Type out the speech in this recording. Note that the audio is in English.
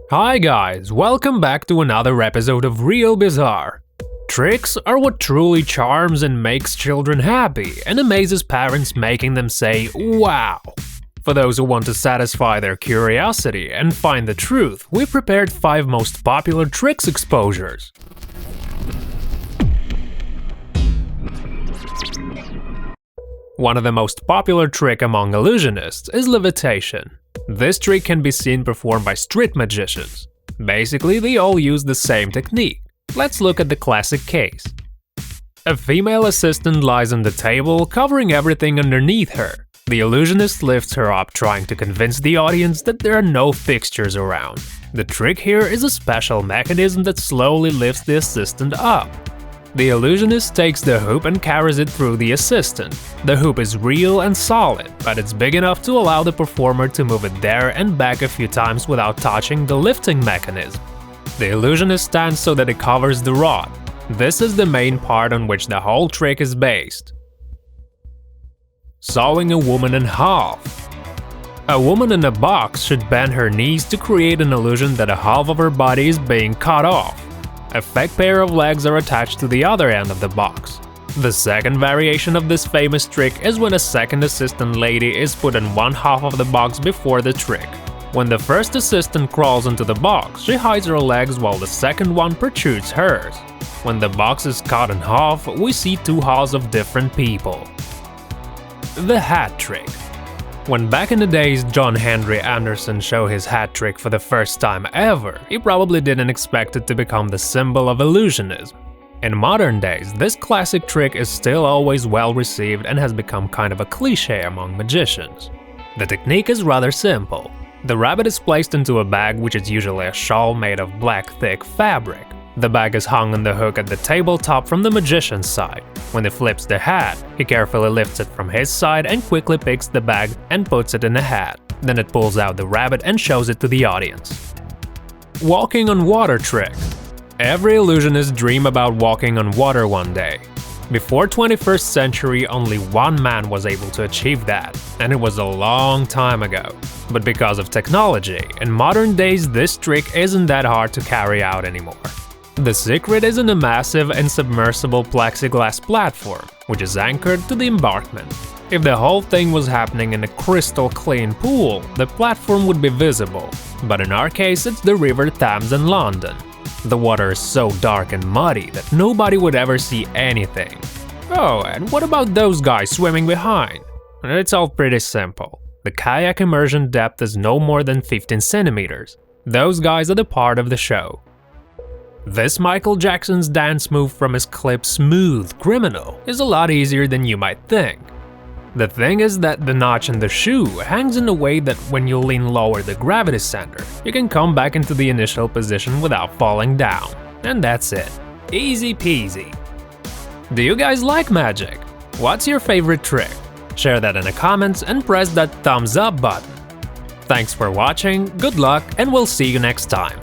Hi guys, welcome back to another episode of Real Bizarre. Tricks are what truly charms and makes children happy and amazes parents, making them say wow. For those who want to satisfy their curiosity and find the truth, we prepared 5 most popular tricks exposures. One of the most popular trick among illusionists is levitation. This trick can be seen performed by street magicians. Basically, they all use the same technique. Let's look at the classic case. A female assistant lies on the table, covering everything underneath her. The illusionist lifts her up, trying to convince the audience that there are no fixtures around. The trick here is a special mechanism that slowly lifts the assistant up. The illusionist takes the hoop and carries it through the assistant. The hoop is real and solid, but it's big enough to allow the performer to move it there and back a few times without touching the lifting mechanism. The illusionist stands so that it covers the rod. This is the main part on which the whole trick is based. Sawing a woman in half. A woman in a box should bend her knees to create an illusion that a half of her body is being cut off. A fake pair of legs are attached to the other end of the box. The second variation of this famous trick is when a second assistant lady is put in one half of the box before the trick. When the first assistant crawls into the box, she hides her legs while the second one protrudes hers. When the box is cut in half, we see 2 halves of different people. The hat trick. When back in the days John Henry Anderson showed his hat trick for the first time ever, he probably didn't expect it to become the symbol of illusionism. In modern days, this classic trick is still always well received and has become kind of a cliché among magicians. The technique is rather simple. The rabbit is placed into a bag, which is usually a shawl made of black thick fabric. The bag is hung on the hook at the tabletop from the magician's side. When he flips the hat, he carefully lifts it from his side and quickly picks the bag and puts it in the hat. Then it pulls out the rabbit and shows it to the audience. Walking on water trick. Every illusionist dreams about walking on water one day. Before 21st century, only one man was able to achieve that, and it was a long time ago. But because of technology, in modern days this trick isn't that hard to carry out anymore. The secret is in a massive and submersible plexiglass platform, which is anchored to the embankment. If the whole thing was happening in a crystal clean pool, the platform would be visible, but in our case it's the River Thames in London. The water is so dark and muddy that nobody would ever see anything. Oh, and what about those guys swimming behind? It's all pretty simple. The kayak immersion depth is no more than 15 centimeters. Those guys are the part of the show. This Michael Jackson's dance move from his clip Smooth Criminal is a lot easier than you might think. The thing is that the notch in the shoe hangs in a way that when you lean lower the gravity center, you can come back into the initial position without falling down. And that's it. Easy peasy. Do you guys like magic? What's your favorite trick? Share that in the comments and press that thumbs up button. Thanks for watching, good luck, and we'll see you next time.